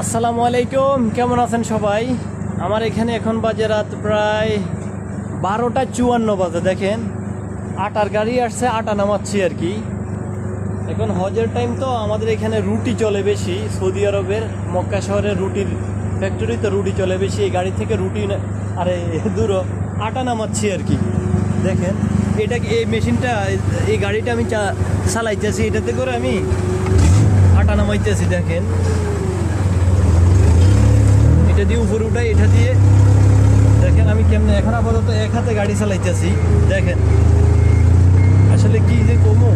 আসসালামু আলাইকুম, কেমন আছেন সবাই? আমার এখানে এখন বাজে রাত প্রায় 12টা 54 বাজে। দেখেন, আটার গাড়ি আসছে, আটা নামাচ্ছি আর কি। এখন হজের টাইম তো আমাদের এখানে রুটি চলে বেশি। সৌদি আরবের মক্কা শহরের রুটির ফ্যাক্টরি, তো রুটি চলে বেশি। এই গাড়ি থেকে রুটি আরে দূরও আটা নামাচ্ছি আর কি। দেখেন, এটা এই মেশিনটা, এই গাড়িটা আমি চালাইতেছি, এটাতে করে আমি আটা নামাইতেছি। দেখেন, এটা দিয়ে উপরে উঠাই, এটা দিয়ে দেখেন আমি কেমনে এখন আপাতত এক হাতে গাড়ি চালাইতেছি। দেখেন আসলে কি যে কমু।